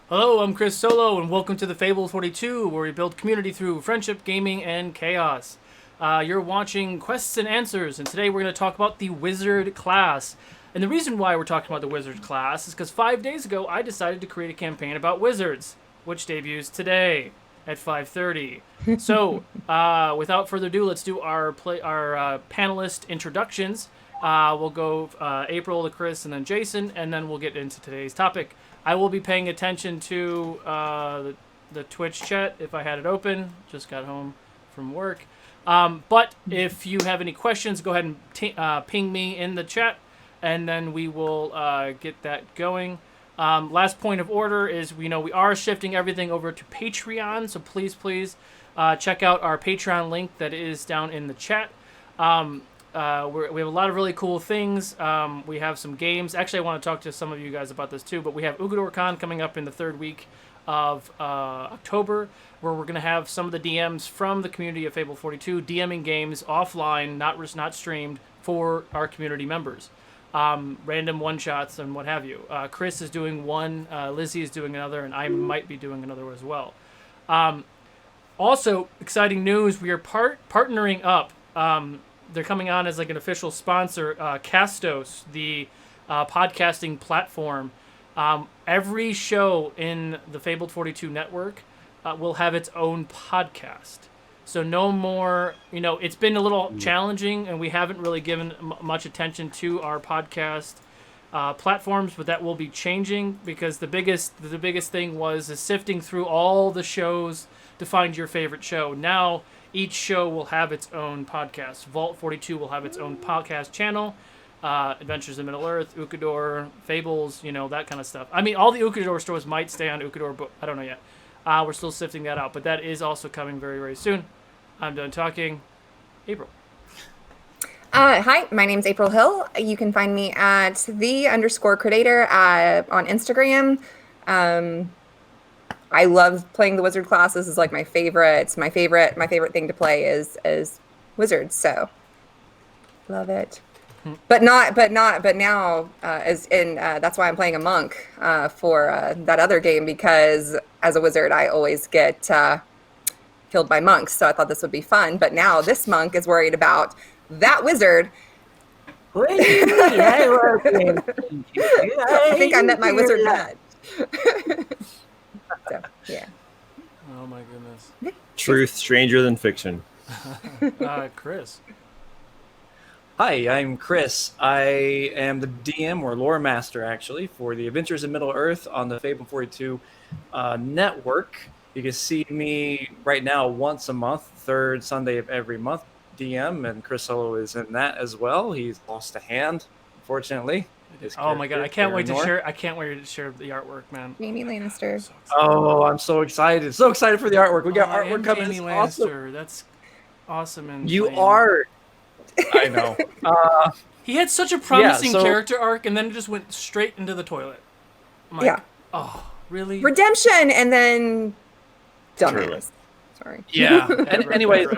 Hello, I'm Chris Solo, and welcome to the Fable 42, where we build community through friendship, gaming, and chaos. You're watching Quests and Answers, and today we're going to talk about the Wizard class. And the reason why we're talking about the Wizard class is because 5 days ago I decided to create a campaign about wizards, which debuts today at 5:30. So, without further ado, let's do our panelist introductions. We'll go April to Chris and then Jason, and then we'll get into today's topic. I will be paying attention to the Twitch chat if I had it open. Just got home from work. But if you have any questions, go ahead and ping me in the chat, and then we will get that going. Last point of order is we are shifting everything over to Patreon, so please check out our Patreon link that is down in the chat. We have a lot of really cool things. We have some games. Actually, I want to talk to some of you guys about this too, but we have Ukodor Con coming up in the third week of October, where we're going to have some of the DMs from the community of Fable 42 DMing games offline, not streamed, for our community members. Random one-shots and what have you. Chris is doing one, Lizzie is doing another, and I might be doing another as well. Also, exciting news, we are partnering up. They're coming on as like an official sponsor, Castos, the podcasting platform. Every show in the Fabled 42 network will have its own podcast. So no more, it's been a little challenging, and we haven't really given much attention to our podcast platforms, but that will be changing because the biggest thing was sifting through all the shows to find your favorite show. Now each show will have its own podcast. Vault 42 will have its own podcast channel. Adventures in Middle-earth, Ukodor, Fables, that kind of stuff. I mean, all the Ukodor stores might stay on Ukodor, but I don't know yet. We're still sifting that out, but that is also coming very, very soon. I'm done talking. April. Hi, my name's April Hill. You can find me at _creator on Instagram. I love playing the wizard class. This is like my favorite. My favorite thing to play is wizards. So love it. But now that's why I'm playing a monk for that other game, because as a wizard I always get killed by monks. So I thought this would be fun. But now this monk is worried about that wizard. I think I met my wizard dad. So, yeah. Oh my goodness. Truth stranger than fiction. Chris. Hi, I'm Chris. I am the DM or lore master, actually, for the Adventures in Middle-earth on the Fable 42 network. You can see me right now once a month, third Sunday of every month, DM, and Chris Solo is in that as well. He's lost a hand, unfortunately. Oh my god, I can't wait to share the artwork, man. Jaime Lannister. Oh, I'm so excited. So excited for the artwork. We got artwork coming. Jaime Lannister. Awesome. That's awesome. And you are. I know. He had such a promising character arc, and then it just went straight into the toilet. I'm like, oh, really? Redemption, and then dumbass. Sorry. Yeah. Anyways,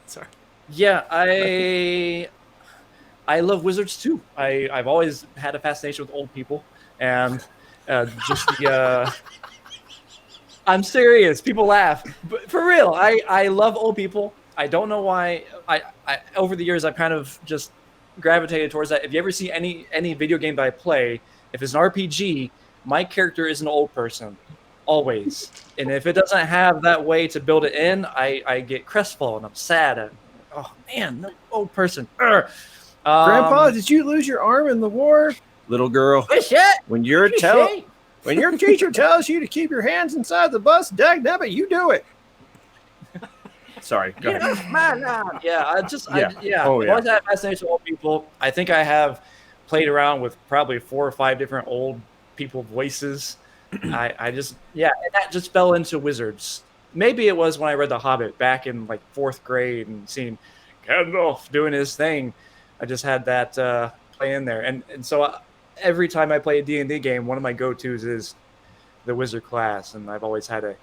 sorry. Yeah, I love wizards too. I've always had a fascination with old people, and just the. I'm serious. People laugh, but for real, I love old people. I don't know why. I over the years I've kind of just gravitated towards that. If you ever see any video game that I play, if it's an RPG, my character is an old person, always. And if it doesn't have that way to build it in, I get crestfallen. I'm sad. Oh man, no old person. Grandpa, did you lose your arm in the war? Little girl, when your teacher tells you to keep your hands inside the bus, dagnabbit, you do it. Sorry, go ahead. Yeah, I've always had a fascination with old people. I think I have played around with probably 4 or 5 different old people voices. and that just fell into wizards. Maybe it was when I read The Hobbit back in like 4th grade and seeing Gandalf doing his thing. I just had that play in there, and so every time I play a D&D game, one of my go-tos is the wizard class, and I've always had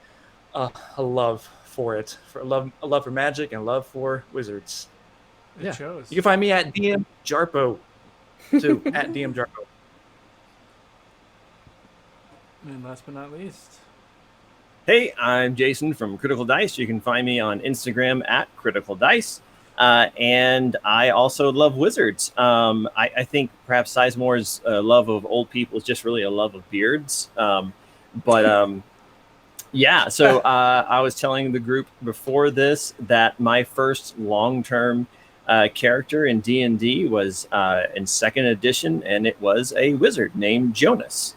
a love for it, a love for magic and love for wizards. It shows. You can find me at DM Jarpo too, at DM Jarpo. And last but not least. Hey, I'm Jason from Critical Dice. You can find me on Instagram at Critical Dice. And I also love Wizards. I think perhaps Sizemore's love of old people is just really a love of beards. Yeah, so I was telling the group before this that my first long-term character in D&D was in 2nd edition, and it was a wizard named Jonas.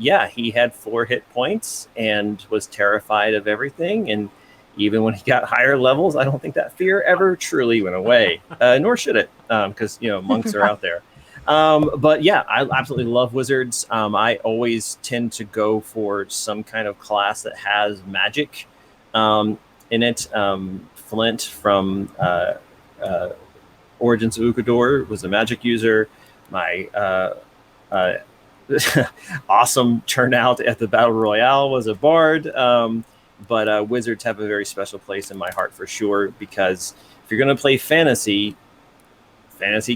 Yeah, he had 4 hit points and was terrified of everything. And even when he got higher levels, I don't think that fear ever truly went away, nor should it, because, monks are out there. But yeah, I absolutely love Wizards. I always tend to go for some kind of class that has magic in it. Flint from Origins of Ukodor was a magic user. My awesome turnout at the Battle Royale was a bard. But Wizards have a very special place in my heart for sure, because if you're going to play fantasy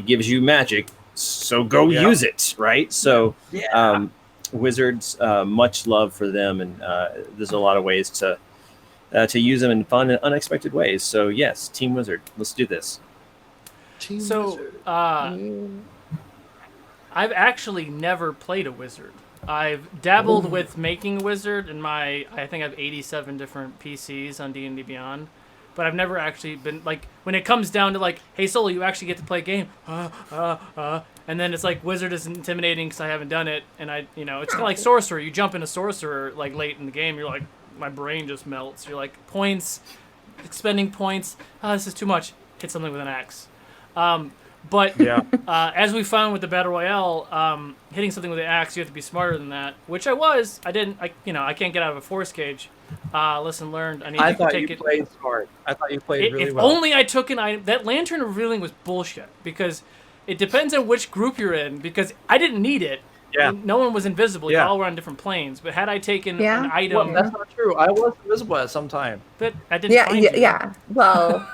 gives you magic. So go use it, right? So Wizards, much love for them, and there's a lot of ways to use them in fun and unexpected ways. So yes, Team Wizard, let's do this. I've actually never played a wizard. I've dabbled with making a wizard, and I think I have 87 different PCs on D&D Beyond. But I've never actually been, like, when it comes down to, like, hey, Solo, you actually get to play a game. And then it's like, Wizard is intimidating because I haven't done it. And it's kind of like Sorcerer. You jump into Sorcerer, like, late in the game. You're like, my brain just melts. You're like, points, expending points. This is too much. Hit something with an axe. But as we found with the Battle Royale, hitting something with an axe, you have to be smarter than that, which I was. I can't get out of a force cage. Lesson learned. I thought you played smart. I thought you played really well. If only I took an item. That lantern revealing was bullshit, because it depends on which group you're in, because I didn't need it. Yeah. No one was invisible. You all were on different planes. But had I taken an item... Well, that's not true. I was invisible at some time. But I didn't find you. Yeah, well...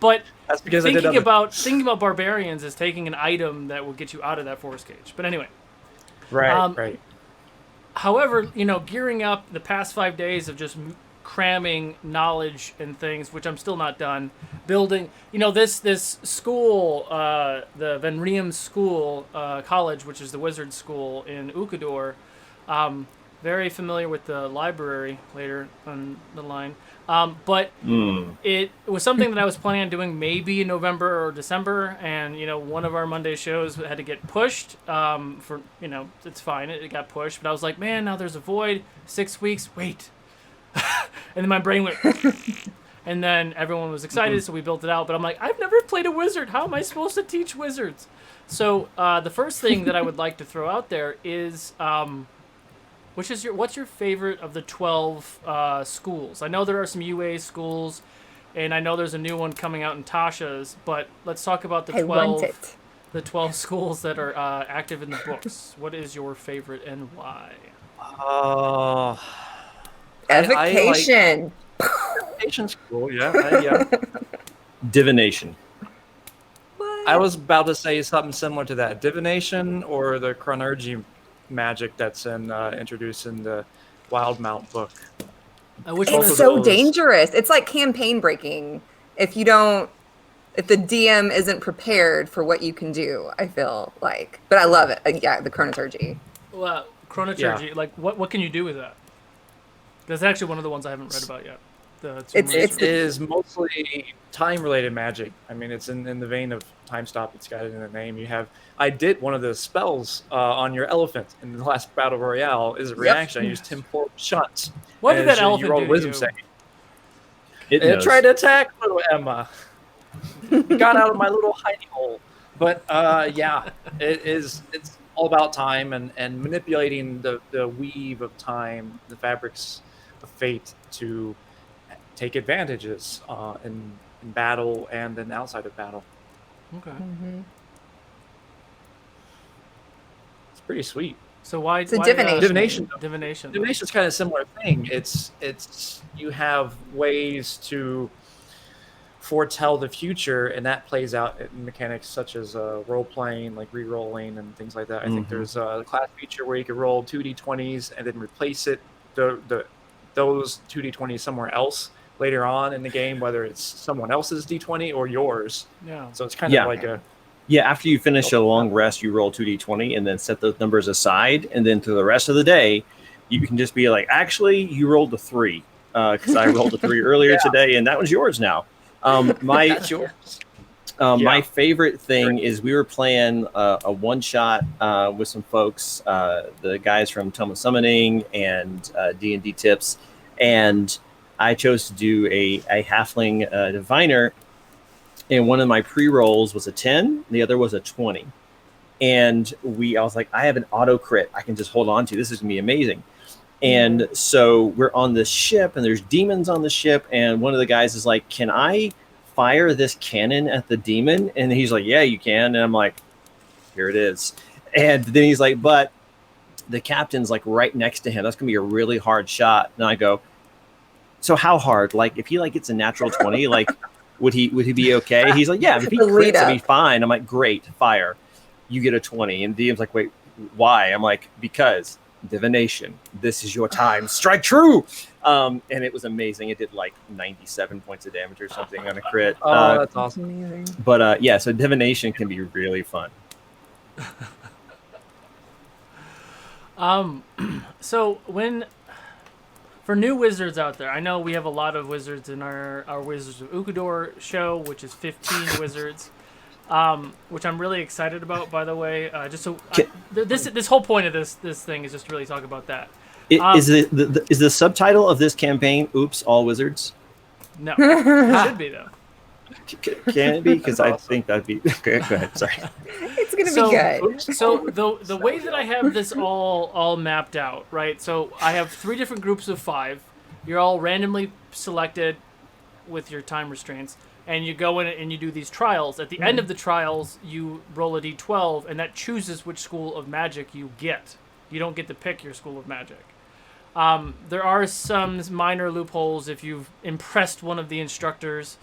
But that's because thinking about barbarians is taking an item that will get you out of that force cage. But anyway. Right. However, gearing up the past 5 days of just cramming knowledge and things, which I'm still not done, building, this school, the Van Riem School College, which is the wizard school in Ukodor, very familiar with the library later on the line. But it was something that I was planning on doing maybe in November or December, and one of our Monday shows had to get pushed. It's fine, it got pushed, but I was like, man, now there's a void. 6 weeks, wait, and then my brain went, and then everyone was excited, so we built it out. But I'm like, I've never played a wizard. How am I supposed to teach wizards? So the first thing that I would like to throw out there is. What's your favorite of the 12 schools? I know there are some UA schools, and I know there's a new one coming out in Tasha's, but let's talk about the 12 schools that are active in the books. What is your favorite and why? Evocation. Evocation school, yeah. Divination. What? I was about to say something similar to that. Divination or the Chronergy magic that's introduced in the Wildmount book. It's so dangerous. It's like campaign breaking if the DM isn't prepared for what you can do, I feel like. But I love it. The Chronoturgy. Well, Chronoturgy, like what can you do with that? That's actually one of the ones I haven't read about yet. It is mostly time-related magic. I mean, it's in the vein of Time Stop. It's got it in the name. I did one of the spells on your elephant in the last Battle Royale. Is a reaction. I used Temporal Shunt. What did that elephant do? Wisdom save. It tried to attack little Emma. Got out of my little hiding hole. But it's all about time and manipulating the weave of time, the fabrics of fate to take advantages in battle and then outside of battle. Okay. Mm-hmm. It's pretty sweet. So why divination? Divination. Divination is kind of a similar thing. It's you have ways to foretell the future, and that plays out in mechanics such as role playing, like re-rolling and things like that. I think there's a class feature where you can roll 2d20s and then replace those 2d20s somewhere else later on in the game, whether it's someone else's d20 or yours. Yeah. So it's kind of like a after you finish a long rest, you roll 2d20 and then set those numbers aside, and then through the rest of the day, you can just be like, actually, you rolled a 3 because I rolled a 3 earlier today, and that was yours now. That's yours. My favorite thing is we were playing a one-shot with some folks, the guys from Tome of Summoning and D&D Tips, and I chose to do a halfling diviner, and one of my pre-rolls was a 10, the other was a 20. And I was like, I have an auto crit I can just hold on to. This is going to be amazing. And so we're on this ship, and there's demons on the ship, and one of the guys is like, can I fire this cannon at the demon? And he's like, yeah, you can. And I'm like, here it is. And then he's like, but the captain's like right next to him. That's going to be a really hard shot. And I go, so how hard? Like, if he like gets a natural 20, like, would he be okay? He's like, yeah, if he crits, he'll be fine. I'm like, great, fire. You get a 20. And DM's like, wait, why? I'm like, because divination, this is your time, strike true. And it was amazing. It did like 97 points of damage or something on a crit. That's awesome. But so divination can be really fun. So for new wizards out there, I know we have a lot of wizards in our Wizards of Ukodor show, which is 15 wizards, which I'm really excited about, by the way. This whole point of this thing is just to really talk about that. Is the subtitle of this campaign, Oops, All Wizards? No. It should be, though. Can it be? Because I think that'd be... Okay, go ahead. Sorry. It's going to be good. So the way that I have this all mapped out, right? So I have 3 different groups of 5. You're all randomly selected with your time restraints, and you go in and you do these trials. At the end of the trials, you roll a d12, and that chooses which school of magic you get. You don't get to pick your school of magic. There are some minor loopholes if you've impressed one of the instructors,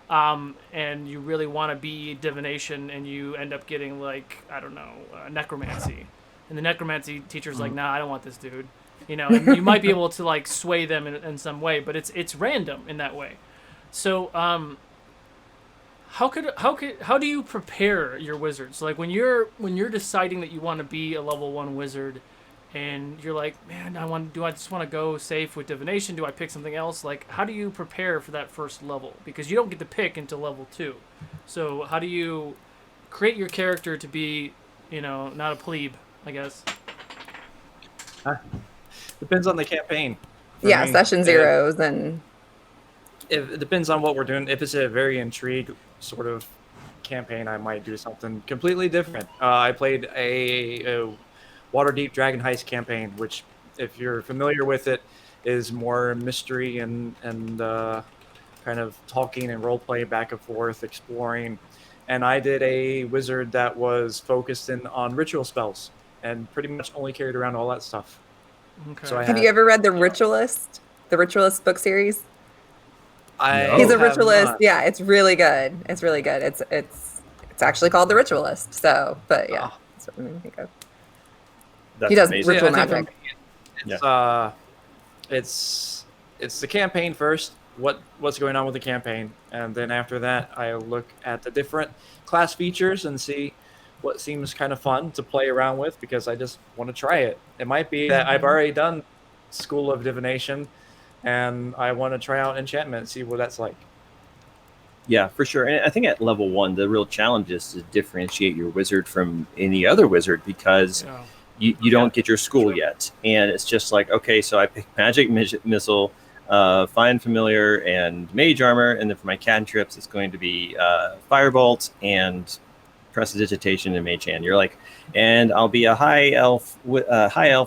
and you really want to be divination, and you end up getting, like, I don't know, necromancy. And the necromancy teacher's like, nah, I don't want this dude. You know, and you might be able to, like, sway them in some way, but it's random in that way. So, how do you prepare your wizards? Like, when you're deciding that you want to be a level 1 wizard, and you're like, man, do I just want to go safe with divination? Do I pick something else? Like, how do you prepare for that first level? Because you don't get to pick until level 2. So how do you create your character to be, not a plebe, I guess? Depends on the campaign. Yeah, session zeros and... It depends on what we're doing. If it's a very intrigue sort of campaign, I might do something completely different. I played a Waterdeep Dragon Heist campaign, which, if you're familiar with it, is more mystery and kind of talking and role play back and forth, exploring. And I did a wizard that was focused on ritual spells and pretty much only carried around all that stuff. Okay. So have you ever read The Ritualist book series? He's a ritualist. Not. Yeah, it's really good. It's really good. It's actually called The Ritualist. So, but yeah, that's what made me think of. He does amazing. Ritual magic. It's the campaign first. What's going on with the campaign, and then after that, I look at the different class features and see what seems kind of fun to play around with, because I just want to try it. It might be that I've already done School of Divination, and I want to try out enchantment and see what that's like. Yeah, for sure. And I think at level 1, the real challenge is to differentiate your wizard from any other wizard, because you don't get your school yet. And it's just like, okay, so I pick Magic Missile, Find Familiar, and Mage Armor. And then for my cantrips, it's going to be Firebolt and Prestidigitation and Mage Hand. You're like, and I'll be a high elf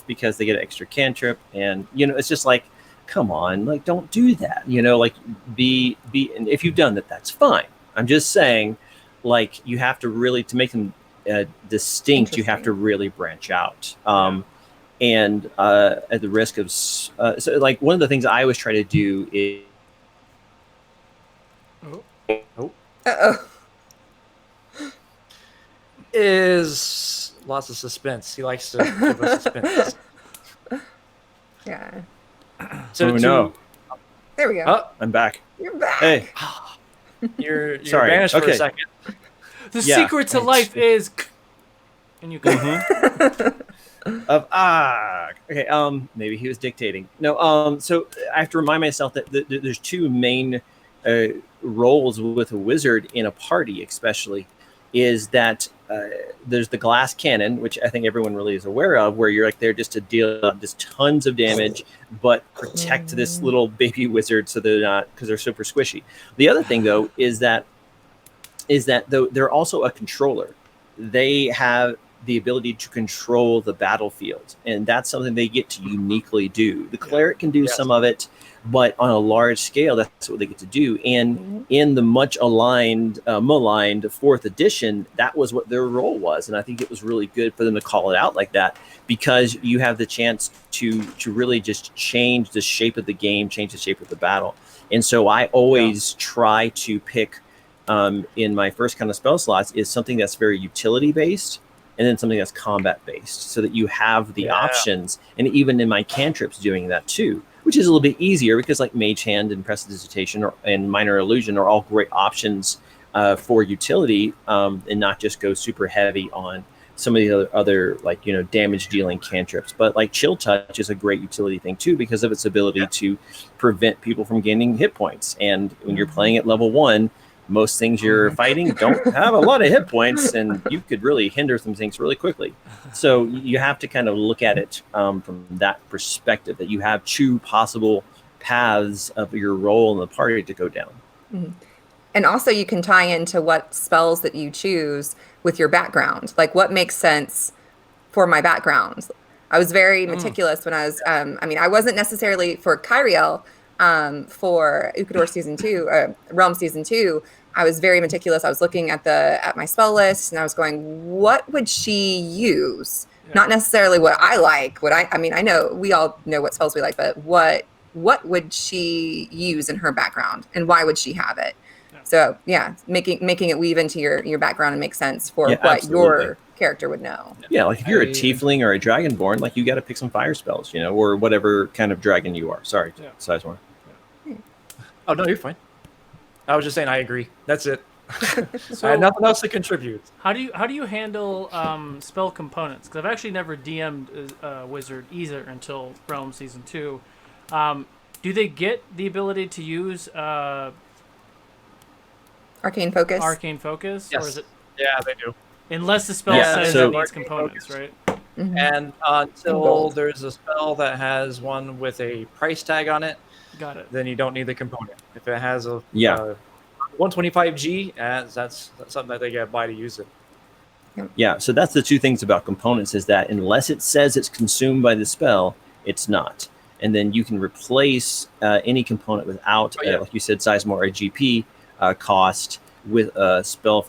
because they get an extra cantrip. And, it's just like, come on, like, don't do that. Like, be, and if you've done that, that's fine. I'm just saying, like, you have to really, to make them distinct, you have to really branch out. And at the risk of, so, like, one of the things I always try to do is Uh-oh. Is lots of suspense. He likes to give us suspense. Yeah. So no. There we go. Oh, I'm back. You're back. Hey. You're Sorry. banished for a second. The secret to life is... And you go. Okay. Maybe he was dictating. No. So I have to remind myself that there's two main roles with a wizard in a party, especially, is that there's the glass cannon, which I think everyone really is aware of, where you're like there just to deal just tons of damage, but protect this little baby wizard so they're not, because they're super squishy. The other thing though is that though they're also a controller. They have the ability to control the battlefield, and that's something they get to uniquely do. The cleric can do some of it, but on a large scale, that's what they get to do. And in the much maligned 4th edition, that was what their role was, and I think it was really good for them to call it out like that, because you have the chance to really just change the shape of the game, change the shape of the battle. And so I always try to pick in my first kind of spell slots is something that's very utility based, and then something that's combat based, so that you have the options. And even in my cantrips doing that too, which is a little bit easier, because like Mage Hand and Prestidigitation and Minor Illusion are all great options for utility, and not just go super heavy on some of the other like, damage dealing cantrips. But like Chill Touch is a great utility thing too, because of its ability to prevent people from gaining hit points. And when you're playing at level 1, most things you're fighting don't have a lot of hit points, and you could really hinder some things really quickly. So you have to kind of look at it from that perspective, that you have 2 possible paths of your role in the party to go down. Mm-hmm. And also you can tie into what spells that you choose with your background. Like what makes sense for my background. I was very meticulous when I was, I wasn't necessarily for Kyriel, for Ukodor Season 2, Realm Season 2, I was very meticulous. I was looking at my spell list, and I was going, what would she use? Yeah. Not necessarily what I like. I know we all know what spells we like, but what would she use in her background, and why would she have it? Yeah. So yeah, making it weave into your background and make sense for what absolutely. Your character would know. Yeah, like if you're a tiefling or a dragonborn, like you got to pick some fire spells, or whatever kind of dragon you are. Sorry, Sizemore. Yeah. Oh no, you're fine. I was just saying I agree. That's it. So I had nothing else to contribute. How do you handle spell components? Because I've actually never DM'd Wizard either until Realm Season 2. Do they get the ability to use Arcane Focus? Arcane Focus? Yes. Or is it... Yeah, they do. Unless the spell says it needs components, right? Mm-hmm. And until there's a spell that has one with a price tag on it, got it. Then you don't need the component. If it has a 125G, that's something that they got to buy to use it. Yeah, so that's the 2 things about components, is that unless it says it's consumed by the spell, it's not. And then you can replace any component without, like you said, Sizemore or GP cost, with a spell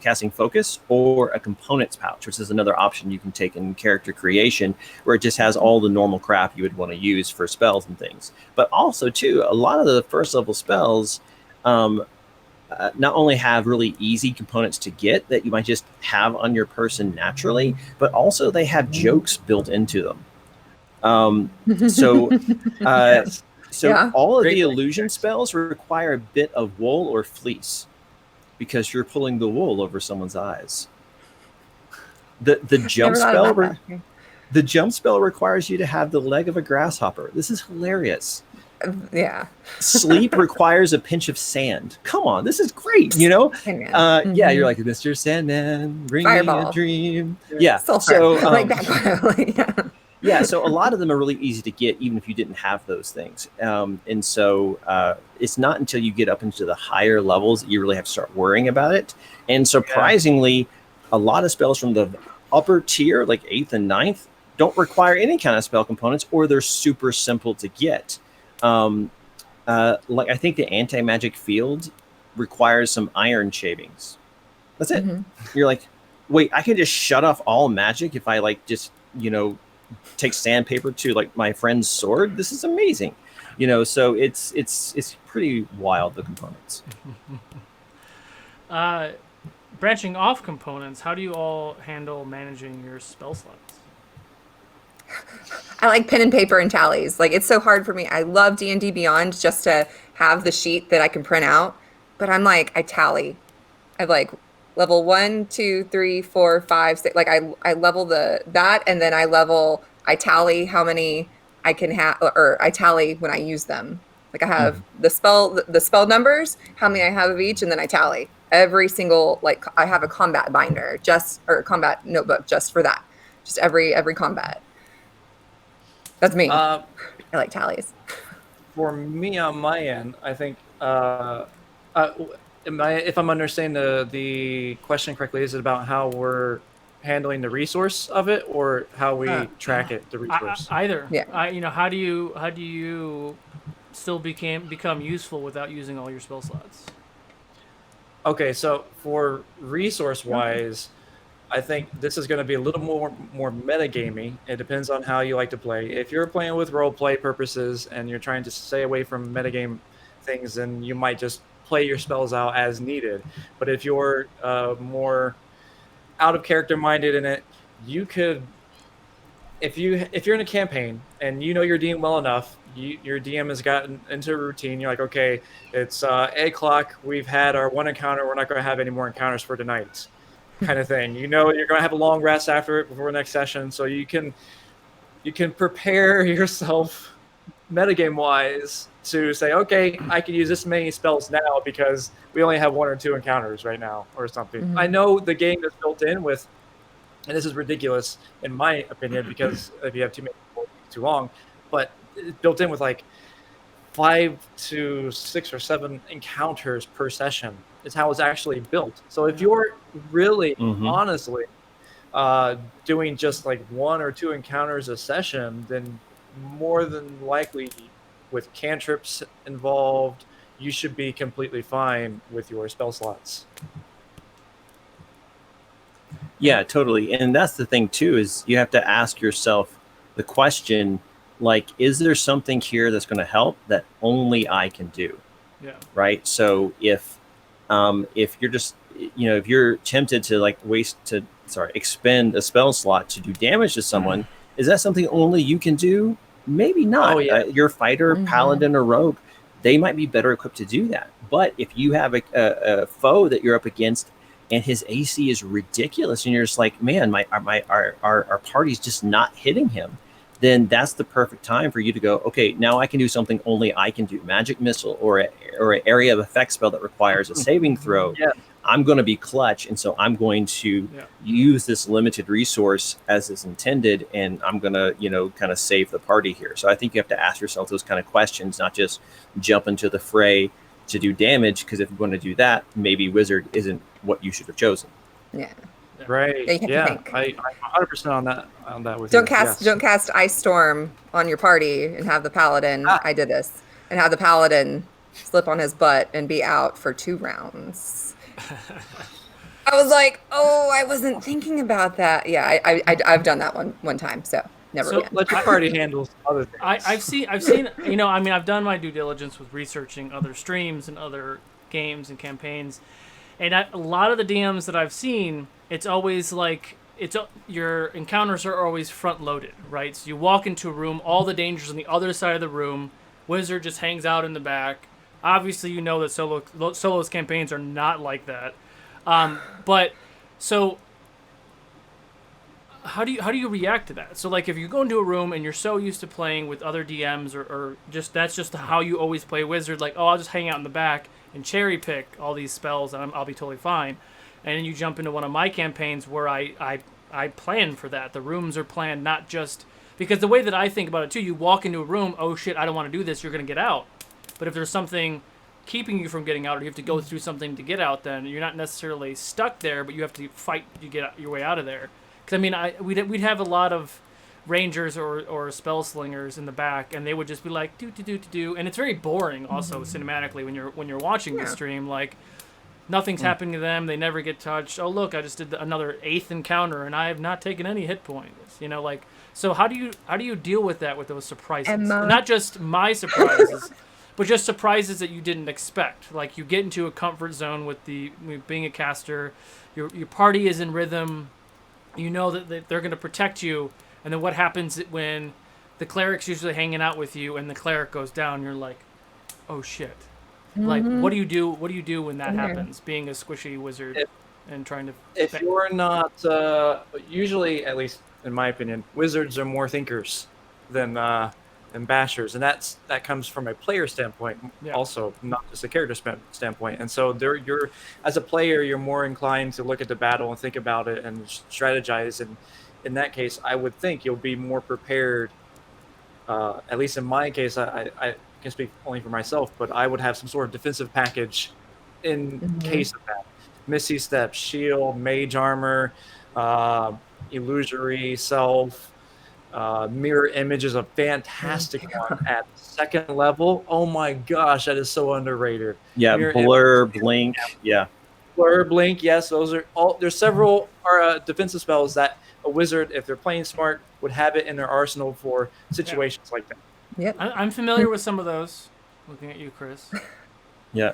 casting focus or a components pouch, which is another option you can take in character creation, where it just has all the normal crap you would want to use for spells and things. But also too, a lot of the first level spells not only have really easy components to get that you might just have on your person naturally, but also they have jokes built into them. So all of the illusion spells require a bit of wool or fleece, because you're pulling the wool over someone's eyes. The jump spell requires you to have the leg of a grasshopper. This is hilarious. Yeah. Sleep requires a pinch of sand. Come on, this is great. Yeah, you're like Mr. Sandman, bring me a dream. Yeah. So like that. Yeah, so a lot of them are really easy to get, even if you didn't have those things. And so it's not until you get up into the higher levels that you really have to start worrying about it. And surprisingly, a lot of spells from the upper tier, like 8th and 9th, don't require any kind of spell components, or they're super simple to get. Like I think the anti-magic field requires some iron shavings. That's it. Mm-hmm. You're like, wait, I can just shut off all magic if I take sandpaper to like my friend's sword. This is amazing. So it's pretty wild, the components. Branching off components, how do you all handle managing your spell slots? I like pen and paper and tallies. Like, it's so hard for me. I love D&D Beyond just to have the sheet that I can print out. But I'm like, I tally. I like level 1, 2, 3, 4, 5, 6. Like, I level that, and then I tally how many I can have, or I tally when I use them. Like, I have the spell numbers, how many I have of each, and then I tally every single, like, I have a combat binder or combat notebook just for that. Just every combat. That's me. I like tallies. For me, on my end, I think, if I'm understanding the question correctly, is it about how we're handling the resource of it, or how we track it, the resource? Either. Yeah. How do you still become useful without using all your spell slots? Okay, so for resource-wise, I think this is going to be a little more metagamey. It depends on how you like to play. If you're playing with role play purposes and you're trying to stay away from metagame things, then you might just play your spells out as needed. But if you're more out of character minded in it, you could, if you're in a campaign and you know your DM well enough, your DM has gotten into a routine. You're like, okay, it's 8 o'clock. We've had our one encounter. We're not going to have any more encounters for tonight. Kind of thing. You know, you're going to have a long rest after it before next session, so you can prepare yourself metagame wise to say, okay, I can use this many spells now because we only have 1 or 2 encounters right now or something. I know the game is built in with, and this is ridiculous in my opinion because if you have too many people, it's too long, but it's built in with like 5 to 6 or 7 encounters per session. Is how it's actually built. So if you're really honestly doing just like 1 or 2 encounters a session, then more than likely with cantrips involved, you should be completely fine with your spell slots. Yeah, totally. And that's the thing too, is you have to ask yourself the question, like, is there something here that's going to help that only I can do? Yeah. Right. So if you're just, if you're tempted to like expend a spell slot to do damage to someone, is that something only you can do? Maybe not. Oh, yeah. Your fighter, paladin, or rogue, they might be better equipped to do that. But if you have a foe that you're up against and his AC is ridiculous, and you're just like, man, our party's just not hitting him, then that's the perfect time for you to go, okay, now I can do something only I can do. Magic missile or an area of effect spell that requires a saving throw. Yeah. I'm going to be clutch, and so I'm going to use this limited resource as is intended, and I'm going to, kind of save the party here. So I think you have to ask yourself those kind of questions, not just jump into the fray to do damage, because if you're going to do that, maybe Wizard isn't what you should have chosen. Yeah. Right. Yeah. I'm 100% on that with you. Don't cast Ice Storm on your party and have the paladin. I did this and have the paladin slip on his butt and be out for 2 rounds. I was like, oh, I wasn't thinking about that. Yeah, I've done that one time, so never again. Let your party handle other things. I've seen. I've done my due diligence with researching other streams and other games and campaigns, and a lot of the DMs that I've seen, it's always like your encounters are always front loaded, right? So you walk into a room, all the dangers on the other side of the room. Wizard just hangs out in the back. Obviously, you know that Solo's campaigns are not like that. But so how do you react to that? So like if you go into a room and you're so used to playing with other DMs or just that's just how you always play Wizard, like, oh, I'll just hang out in the back and cherry pick all these spells and I'll be totally fine. And then you jump into one of my campaigns where I plan for that. The rooms are planned not just because the way that I think about it too, you walk into a room, oh shit, I don't want to do this, you're going to get out. But if there's something keeping you from getting out or you have to go through something to get out, then you're not necessarily stuck there, but you have to fight to get your way out of there. Because, I mean, we'd have a lot of rangers or spell slingers in the back, and they would just be like, do. And it's very boring also cinematically when you're watching the stream. Like, nothing's happening to them. They never get touched. Oh, look, I just did another 8th encounter, and I have not taken any hit points. So how do you deal with that, with those surprises? Not just my surprises, but just surprises that you didn't expect. Like you get into a comfort zone with being a caster, your party is in rhythm, you know that they're going to protect you, and then what happens when the cleric's usually hanging out with you and the cleric goes down, you're like, oh shit. Like, what do you do? What do you do when that happens? Being a squishy wizard and trying to. If you're not, usually, at least in my opinion, wizards are more thinkers than bashers, and that comes from a player standpoint, also not just a character standpoint. And so you're as a player, you're more inclined to look at the battle and think about it and strategize. And in that case, I would think you'll be more prepared. At least in my case, I can speak only for myself, but I would have some sort of defensive package in case of that. Misty Step, Shield, Mage Armor, Illusory Self, Mirror Image is a fantastic one at second level. Oh my gosh, that is so underrated. Yeah, Mirror Blur, Image, Blink, Blur, Blink, yes, those are all. There's several defensive spells that a wizard, if they're playing smart, would have it in their arsenal for situations like that. Yeah, I'm familiar with some of those. Looking at you, Chris. Yeah.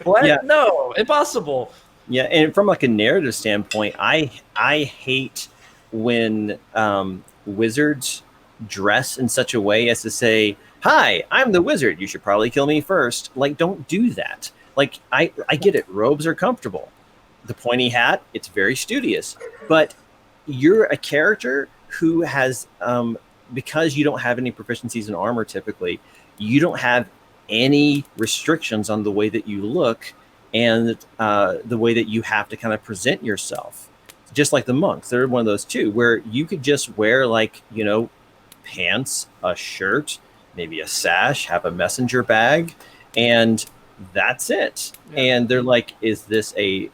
What? Yeah. No, impossible. Yeah, and from like a narrative standpoint, I hate when wizards dress in such a way as to say, "Hi, I'm the wizard. You should probably kill me first." Like, don't do that. Like, I get it. Robes are comfortable. The pointy hat, it's very studious. But you're a character who has, because you don't have any proficiencies in armor typically, you don't have any restrictions on the way that you look and the way that you have to kind of present yourself. Just like the monks, they're one of those too, where you could just wear like, pants, a shirt, maybe a sash, have a messenger bag, and that's it. Yeah. And they're like, is this a,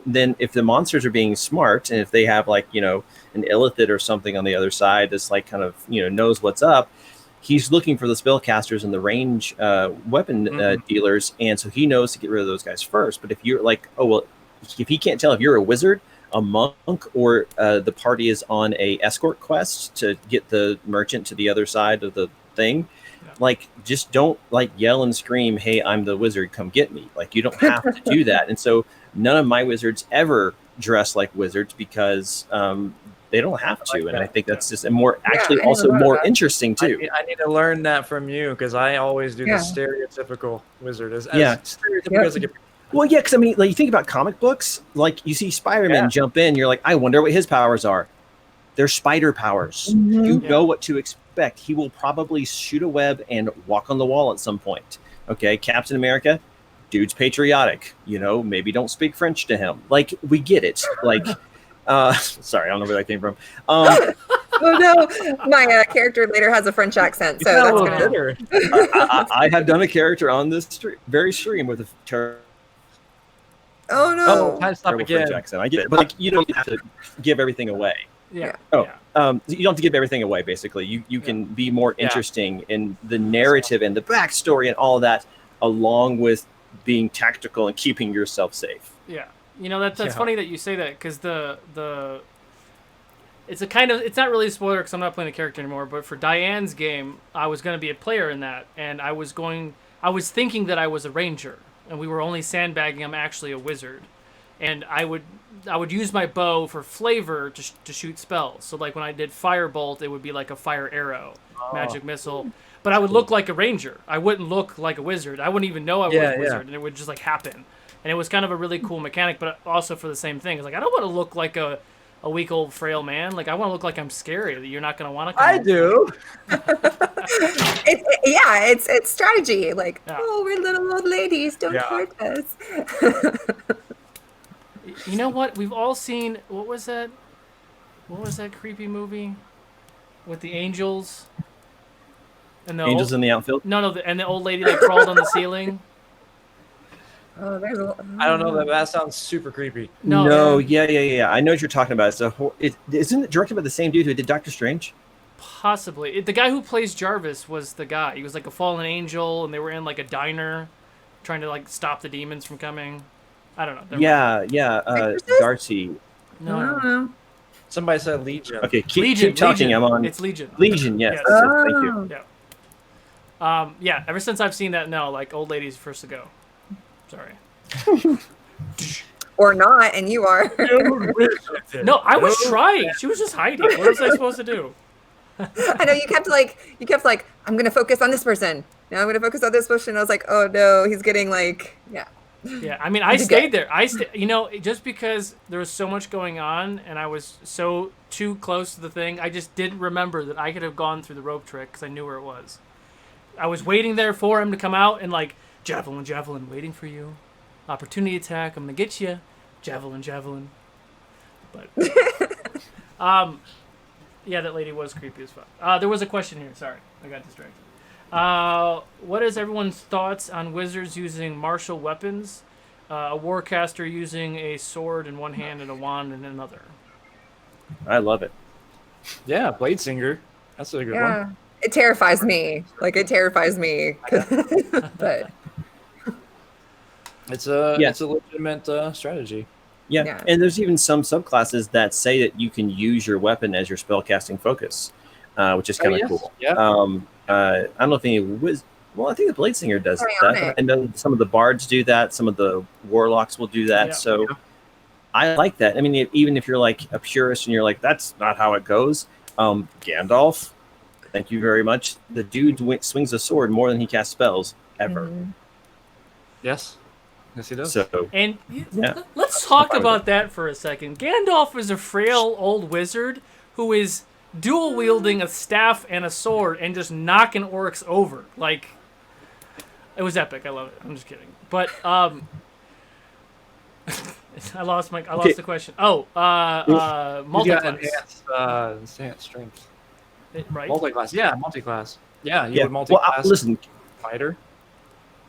then if the monsters are being smart and if they have like, an illithid or something on the other side that's like kind of, knows what's up, he's looking for the spellcasters and the range weapon dealers. And so he knows to get rid of those guys first. But if you're like, if he can't tell if you're a wizard, a monk, or the party is on a escort quest to get the merchant to the other side of the thing, like, just don't like yell and scream, "Hey, I'm the wizard, come get me." Like, you don't have to do that. And so none of my wizards ever dress like wizards because they don't have to. And I think that's just more interesting too. I need to learn that from you because I always do the stereotypical wizard as stereotypical as I get. Well, yeah, because I mean, like, you think about comic books, like you see Spider-Man jump in, you're like, I wonder what his powers are. They're spider powers. You know what to expect. He will probably shoot a web and walk on the wall at some point. Okay, Captain America, dude's patriotic. Maybe don't speak French to him. Like, we get it. Like, sorry, I don't know where that came from. Oh no, my character later has a French accent, so that's gonna. I have done a character on this very stream with a terrible. Oh no! Time to stop again. French accent. I get it, but like, you don't have to give everything away. Yeah. You don't have to give everything away. Basically, you can be more interesting in the narrative and the backstory and all of that, along with being tactical and keeping yourself safe. Yeah. That's funny that you say that because it's not really a spoiler because I'm not playing the character anymore. But for Diane's game, I was going to be a player in that, and I was thinking that I was a ranger, and we were only sandbagging. I'm actually a wizard, and I would use my bow for flavor to shoot spells. So like when I did Firebolt, it would be like a fire arrow, magic missile. But I would look like a ranger. I wouldn't look like a wizard. I wouldn't even know I was a wizard, and it would just like happen. And it was kind of a really cool mechanic, but also for the same thing. It's like, I don't want to look like a weak old frail man. Like, I want to look like I'm scary. That you're not going to want to come. I do. It's strategy. Like, we're little old ladies. Don't hurt us. You know what? We've all seen, what was that creepy movie with the angels? And the Angels in the Outfield? No, and the old lady that crawled on the ceiling. Oh, I don't know. That sounds super creepy. No, yeah. I know what you're talking about. Isn't it directed by the same dude who did Doctor Strange? Possibly. The guy who plays Jarvis was the guy. He was like a fallen angel, and they were in like a diner trying to like stop the demons from coming. I don't know. Yeah. Darcy. No. Somebody said Legion. Okay, keep talking. Legion. I'm on. It's Legion. Legion, yes. Thank you. Yeah. Yeah, ever since I've seen that, no, like old ladies first to go. Sorry. Or not, and you are. No, I was trying. She was just hiding. What was I supposed to do? I know you kept like, I'm gonna focus on this person. Now I'm gonna focus on this person. I was like, oh no, he's getting like, yeah. Yeah, I mean, I stayed there. Just because there was so much going on and I was so too close to the thing, I just didn't remember that I could have gone through the rope trick because I knew where it was. I was waiting there for him to come out and like, javelin, waiting for you. Opportunity attack, I'm gonna get you. Javelin. But, yeah, that lady was creepy as fuck. There was a question here. Sorry, I got distracted. What is everyone's thoughts on wizards using martial weapons? A warcaster using a sword in one hand and a wand in another. I love it. Yeah, Blade Singer. That's a good one. It terrifies me. Like, it terrifies me. But it's a legitimate strategy. Yeah, and there's even some subclasses that say that you can use your weapon as your spellcasting focus, which is kind of cool. Yeah. I don't know if any well, I think the Blade Singer does that. I know some of the Bards do that. Some of the Warlocks will do that. So I like that. I mean, even if you're like a purist and you're like, that's not how it goes. Gandalf, thank you very much. The dude swings a sword more than he casts spells ever. Mm-hmm. Yes, he does. So, and let's talk about that for a second. Gandalf is a frail old wizard who is dual wielding a staff and a sword and just knocking orcs over. Like, it was epic. I love it. I'm just kidding. But I lost the question. Multi-class. Enhanced strength. Right. Multi-class. Yeah, multi-class. Yeah, you would multi-class. Well, listen, fighter.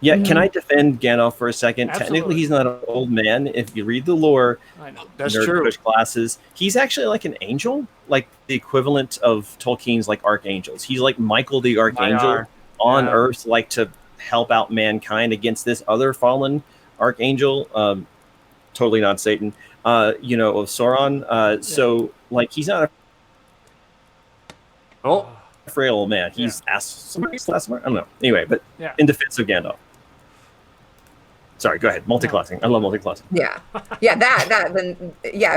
Yeah, can I defend Gandalf for a second? Absolutely. Technically, he's not an old man. If you read the lore, I know. That's true. Push classes, he's actually like an angel, like the equivalent of Tolkien's like archangels. He's like Michael the Archangel on Earth, like to help out mankind against this other fallen archangel. Totally not Satan. Of Sauron. So like he's not a frail old man. He's asked somebody's last word. I don't know. Anyway, but in defense of Gandalf. Sorry, go ahead. Multi-classing. I love multi-classing. Yeah.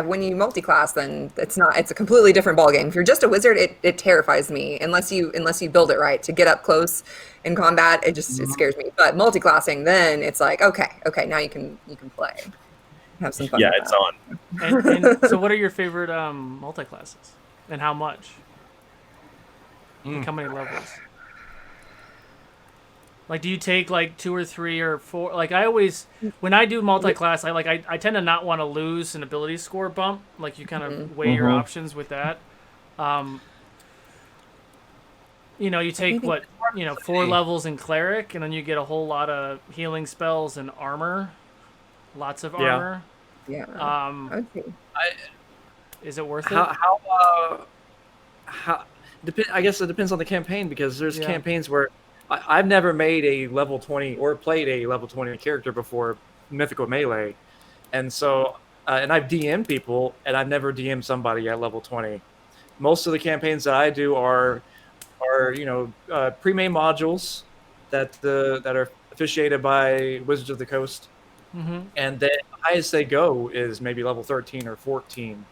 When you multi-class, then it's a completely different ballgame. If you're just a wizard, it terrifies me unless you build it right to get up close in combat. It scares me. But multi-classing, then it's like, okay, now you can play. Have some fun. Yeah, it's on. And so what are your favorite multi-classes? And how much? Like how many levels? Like, do you take like 2 or 3 or 4? Like, I always, when I do multi-class, I tend to not want to lose an ability score bump. Like, you kind of weigh your options with that. You take 4 levels in Cleric, and then you get a whole lot of healing spells and armor. Lots of armor. Yeah. Is it worth it? I guess it depends on the campaign, because there's campaigns where I've never made a level 20 or played a level 20 character before Mythical Melee. And so, and I've DM'd people, and I've never DM'd somebody at level 20. Most of the campaigns that I do are pre-made modules that are officiated by Wizards of the Coast. Mm-hmm. And then the highest they go is maybe level 13 or 14.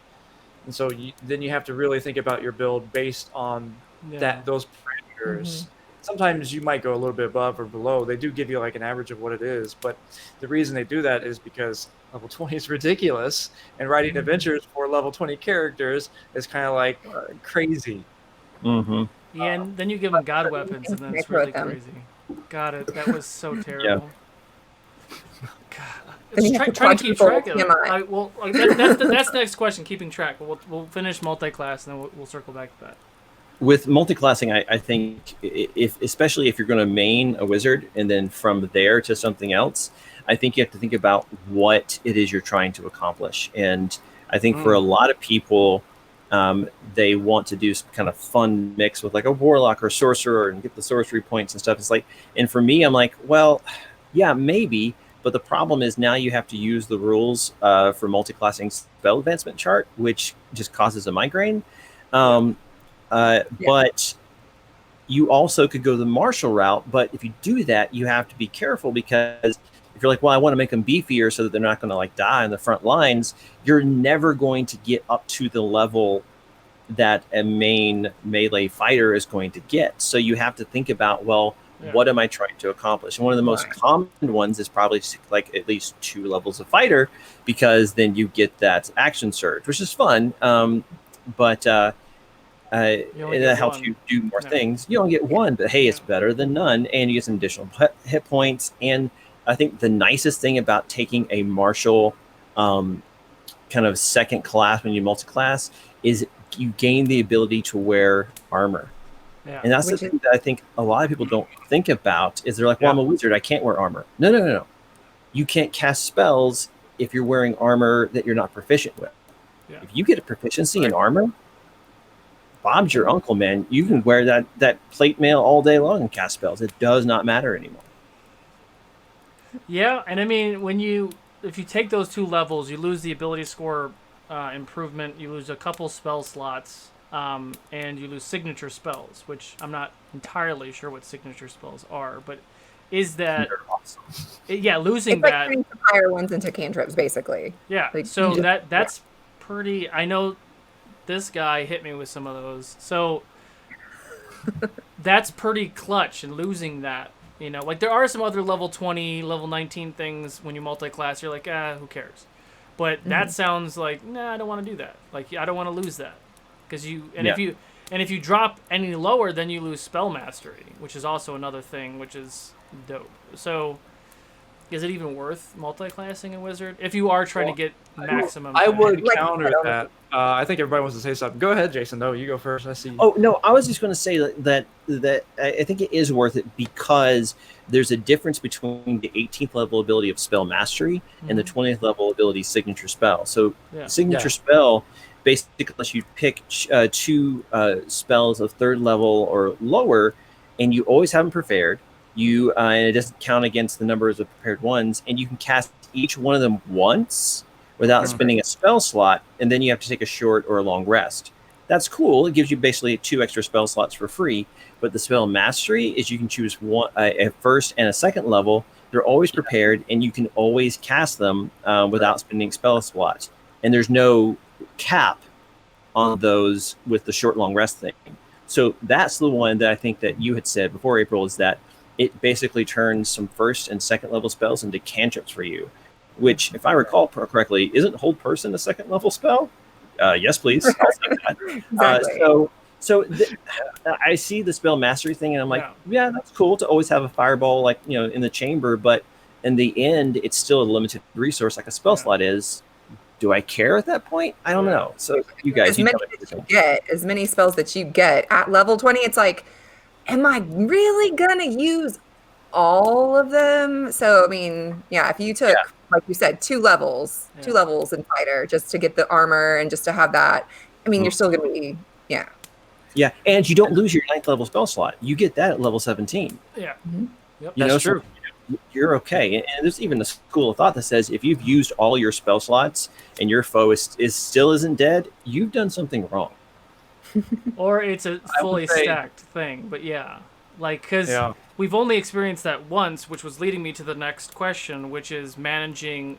And so then you have to really think about your build based on those parameters. Mm-hmm. Sometimes you might go a little bit above or below. They do give you like an average of what it is, but the reason they do that is because level 20 is ridiculous, and writing adventures for level 20 characters is kind of like crazy. Mm-hmm. Yeah, and then you give them god weapons, and then it's really crazy. Got it. That was so terrible. God. Trying to keep track of it. That's the next question, keeping track. We'll finish multi-class, and then we'll circle back to that. With multi-classing, I think, especially if you're going to main a wizard and then from there to something else, I think you have to think about what it is you're trying to accomplish. And I think for a lot of people, they want to do some kind of fun mix with like a warlock or sorcerer and get the sorcery points and stuff. It's like, and for me, I'm like, well, yeah, maybe. But the problem is now you have to use the rules for multi-classing spell advancement chart, which just causes a migraine. But you also could go the martial route, but if you do that, you have to be careful, because if you're like, well, I want to make them beefier so that they're not going to like die in the front lines, you're never going to get up to the level that a main melee fighter is going to get. So you have to think about, well, what am I trying to accomplish? And one of the most common ones is probably like at least 2 levels of fighter, because then you get that action surge, which is fun. But that helps you do more things. You only get 1, but hey, it's better than none, and you get some additional hit points. And I think the nicest thing about taking a martial kind of second class when you multi-class is you gain the ability to wear armor. Yeah. And that's the thing that I think a lot of people don't think about, is they're like, well, I'm a wizard, I can't wear armor. No. You can't cast spells if you're wearing armor that you're not proficient with. Yeah. If you get a proficiency in armor, Bob's your uncle, man. You can wear that plate mail all day long and cast spells. It does not matter anymore. Yeah, and I mean, if you take those 2 levels, you lose the ability score improvement, you lose a couple spell slots, and you lose signature spells, which I'm not entirely sure what signature spells are, but is that awesome. Losing it's like that turning fire ones into cantrips, basically. Yeah, like, so that's pretty. I know this guy hit me with some of those, so that's pretty clutch. And losing that, like there are some other level 20, level 19 things when you multi-class. You're like, who cares? But that sounds like, I don't want to do that. Like, I don't want to lose that, because if you drop any lower, then you lose spell mastery, which is also another thing, which is dope. So, is it even worth multi-classing a wizard if you are trying to get maximum? I would counter that. I think everybody wants to say something. Go ahead, Jason. No, you go first. I see. Oh no, I was just going to say that I think it is worth it, because there's a difference between the 18th level ability of spell mastery and the 20th level ability signature spell. So signature spell basically lets you pick 2 spells of 3rd level or lower, and you always have them prepared. And it doesn't count against the numbers of prepared ones, and you can cast each one of them once without spending a spell slot, and then you have to take a short or a long rest. That's cool. It gives you basically 2 extra spell slots for free. But the spell mastery is you can choose a first and a second level. They're always prepared, and you can always cast them without spending spell slots. And there's no cap on those with the short long rest thing. So that's the one that I think that you had said before, April, is that it basically turns some first and second level spells into cantrips for you, which, if I recall correctly, isn't Hold Person a second level spell? Yes, please. I'll take that. Exactly. So I see the spell mastery thing, and I'm like, yeah, that's cool to always have a fireball, like, in the chamber, but in the end, it's still a limited resource like a spell slot is. Do I care at that point? I don't know. So you guys, as many spells that you get at level 20, it's like, am I really gonna use all of them? So I mean, if you took, like you said, 2 levels in fighter just to get the armor and just to have that, I mean, you're still gonna be Yeah, and you don't lose your 9th level spell slot. You get that at level 17. Yeah. Yep, that's true. So you're okay. And there's even a school of thought that says if you've used all your spell slots and your foe still isn't dead, you've done something wrong. Or it's a fully stacked thing. But because we've only experienced that once, which was leading me to the next question, which is managing,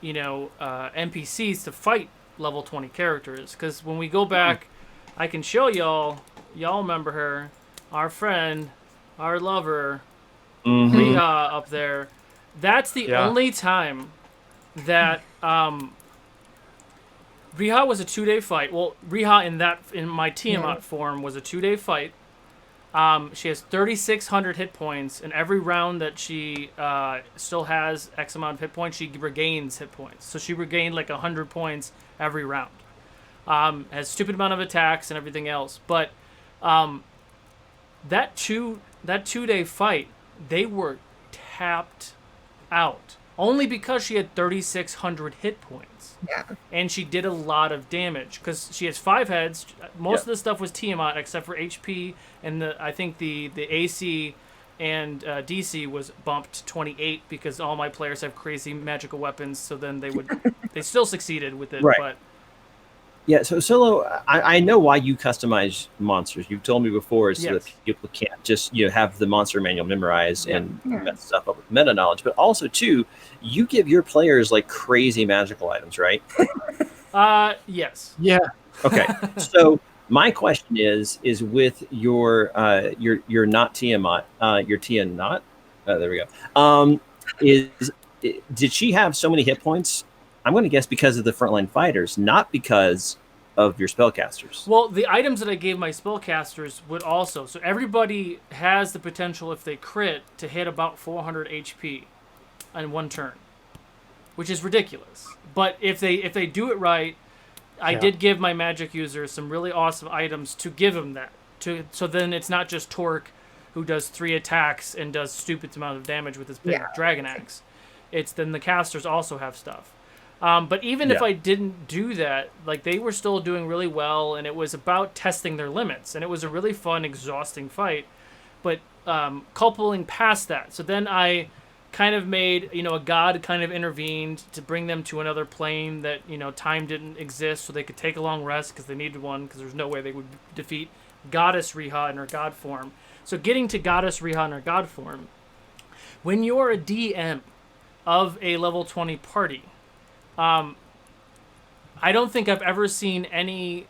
NPCs to fight level 20 characters. Because when we go back, I can show y'all remember her, our friend, our lover, Riha up there. That's the only time that Riha was a 2-day fight. Well, Riha in my Tiamat form was a 2-day fight. She has 3,600 hit points, and every round that she still has X amount of hit points, she regains hit points. So she regained like 100 points every round. Has stupid amount of attacks and everything else, but that 2-day fight, they were tapped out only because she had 3,600 hit points. Yeah, and she did a lot of damage because she has 5 heads. Most of the stuff was Tiamat except for HP, and I think the AC and DC was bumped 28 because all my players have crazy magical weapons. So then they still succeeded with it, but. Yeah, so Solo, I know why you customize monsters. You've told me before, so that people can't just have the monster manual memorized and mess stuff up with meta knowledge. But also, too, you give your players like crazy magical items, right? Yes. Yeah. Okay. So my question is with your not Tiamat, your Tia not? There we go. Did she have so many hit points? I'm going to guess because of the frontline fighters, not because of your spellcasters. Well, the items that I gave my spellcasters would also. So everybody has the potential, if they crit, to hit about 400 HP in one turn, which is ridiculous. But if they do it right, I did give my magic users some really awesome items to give them that. So then it's not just Torque, who does 3 attacks and does stupid amount of damage with his big dragon axe. It's then the casters also have stuff. But even if I didn't do that, like, they were still doing really well, and it was about testing their limits, and it was a really fun, exhausting fight. But coupling past that, so then I kind of made, a god kind of intervened to bring them to another plane that, time didn't exist, so they could take a long rest because they needed one, because there's no way they would defeat Goddess Riha in her god form. So getting to Goddess Riha in her god form, when you're a DM of a level 20 party, I don't think I've ever seen any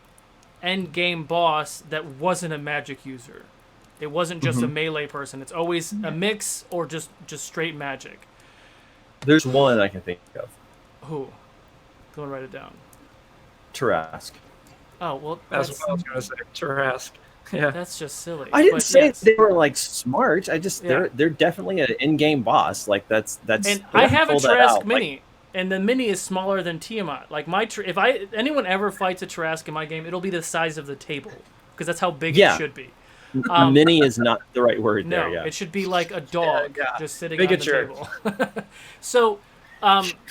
end game boss that wasn't a magic user. It wasn't just a melee person. It's always a mix or just straight magic. There's one I can think of. Who? Go and write it down. Tarask. Oh, well, that's what I was going to say. Tarask. Yeah. That's just silly. I didn't say they were like smart. I just they're definitely an in-game boss. Like that's. And I have a Tarask mini. And the mini is smaller than Tiamat. Like if anyone ever fights a Tarask in my game, it'll be the size of the table, because that's how big it should be. Mini is not the right word there. No, it should be like a dog just sitting on the table. So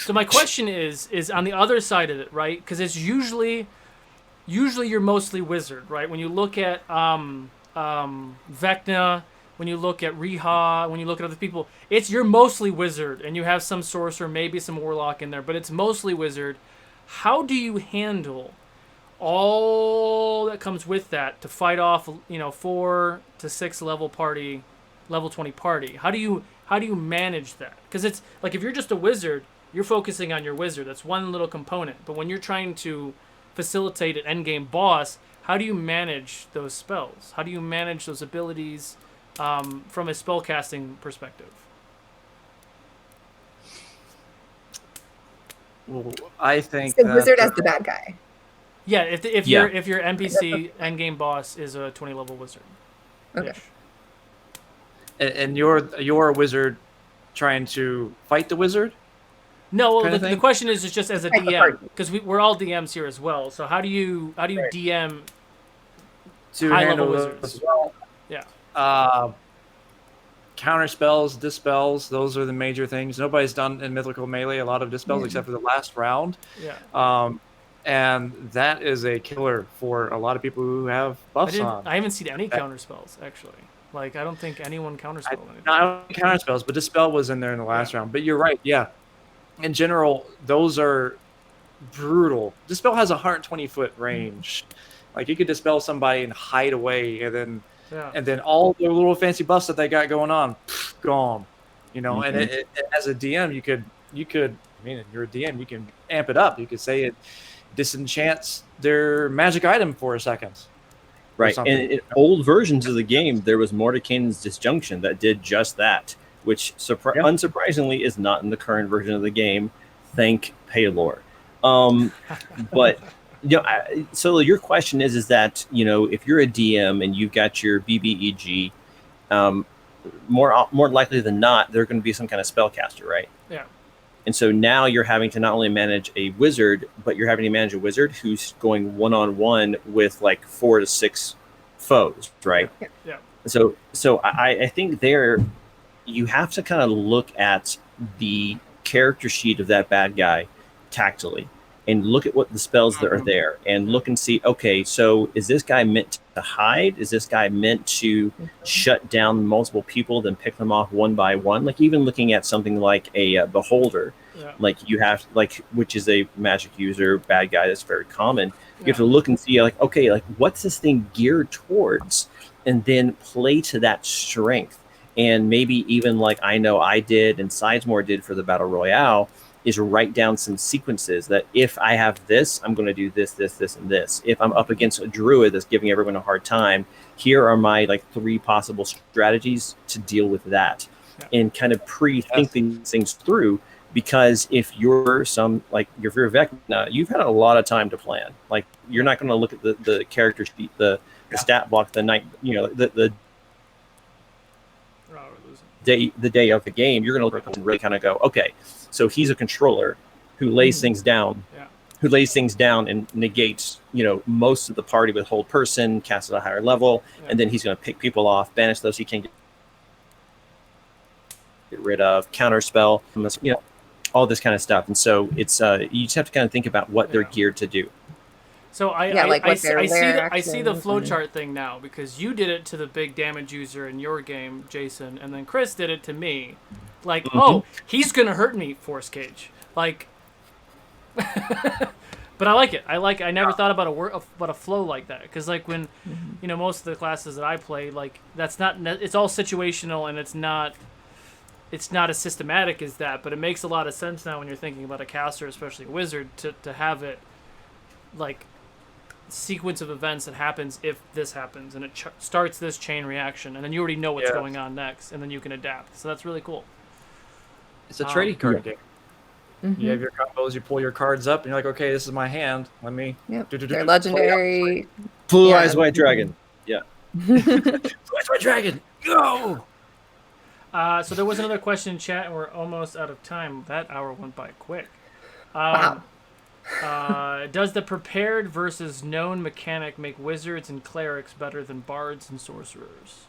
my question is on the other side of it, right? Because it's usually you're mostly wizard, right? When you look at Vecna, when you look at Riha, when you look at other people, you're mostly wizard, and you have some sorcerer, maybe some warlock in there, but it's mostly wizard. How do you handle all that comes with that to fight off, 4 to 6 level 20 party? How do you manage that? Because it's like, if you're just a wizard, you're focusing on your wizard. That's one little component. But when you're trying to facilitate an endgame boss, how do you manage those spells? How do you manage those abilities? From a spellcasting perspective. Well, I think the wizard as the bad guy. Yeah, if your NPC endgame boss is a 20 level wizard. Okay. And you're a wizard trying to fight the wizard? No, well, the question is just as a DM, because we're all DMs here as well. So how do you DM to high level wizards? Well, yeah. Counter spells, dispels, those are the major things. Nobody's done in Mythical Melee a lot of dispels except for the last round. Yeah. And that is a killer for a lot of people who have buffs on. I haven't seen any counter spells, actually. Like, I don't think anyone counterspelled anything. Not counter spells, but dispel was in there in the last round. But you're right, yeah. In general, those are brutal. Dispel has a 120-foot range. Like, you could dispel somebody and hide away, and then all the little fancy buffs that they got going on, gone. And as a DM, you could. I mean, you're a DM, you can amp it up. You could say it disenchants their magic item for a second. Right, and in old versions of the game, there was Mordenkainen's Disjunction that did just that, which unsurprisingly is not in the current version of the game. Thank Paylor. But so your question is that if you're a DM and you've got your BBEG, more likely than not, they're going to be some kind of spellcaster, right? Yeah. And so now you're having to not only manage a wizard, but you're having to manage a wizard who's going one-on-one with like 4 to 6 foes, right? Yeah. So I think you have to kind of look at the character sheet of that bad guy tactily and look at what the spells that are there and look and see, okay, so is this guy meant to hide? Is this guy meant to shut down multiple people, then pick them off one by one? Like, even looking at something like a beholder, like you have, which is a magic user bad guy that's very common. You have to look and see, like, okay, like what's this thing geared towards, and then play to that strength. And maybe even like I know I did and Sizemore did for the Battle Royale, is write down some sequences that if I have this, I'm going to do this, this, this, and this. If I'm up against a druid that's giving everyone a hard time, here are my like 3 possible strategies to deal with that, and kind of pre-think these things through. Because if you're if you're a Vecna, you've had a lot of time to plan. Like you're not going to look at the character sheet, the stat block, the night, the day of the game. You're going to look and really kind of go, okay, so he's a controller who lays things down, and negates, most of the party with hold person, casts at a higher level, and then he's going to pick people off, banish those he can get rid of, counterspell, all this kind of stuff. And so it's you just have to kind of think about what they're geared to do. So I see the flowchart thing now, because you did it to the big damage user in your game, Jason, and then Chris did it to me. Like, oh, he's gonna hurt me, Force Cage. Like, but I like it. I never thought about a flow like that, because like when, most of the classes that I play, like that's not. It's all situational, and it's not as systematic as that. But it makes a lot of sense now when you're thinking about a caster, especially a wizard, to have it like sequence of events that happens if this happens, and it starts this chain reaction, and then you already know what's going on next, and then you can adapt. So that's really cool. It's a trading card game. You have your combos, you pull your cards up, and you're like, okay, this is my hand. Let me. They're legendary. Blue Eyes White Dragon. Yeah. Blue Eyes White Dragon. Go. So there was another question in chat, and we're almost out of time. That hour went by quick. Wow. Does the prepared versus known mechanic make wizards and clerics better than bards and sorcerers?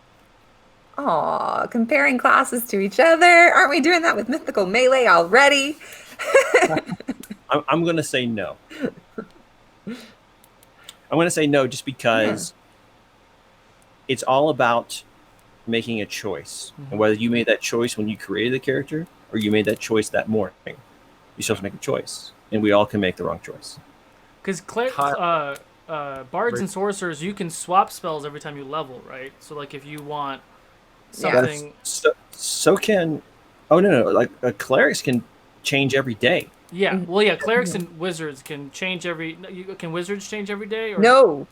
Aw, comparing classes to each other. Aren't we doing that with Mythical Melee already? I'm going to say no. I'm going to say no just because it's all about making a choice. And whether you made that choice when you created the character or you made that choice that morning, you still have to make a choice. And we all can make the wrong choice. Because bards and sorcerers, you can swap spells every time you level, right? So like if you want something... So can... Oh, no. Like clerics can change every day. Yeah. Well, yeah, clerics and wizards can change every... Can wizards change every day? Or? No.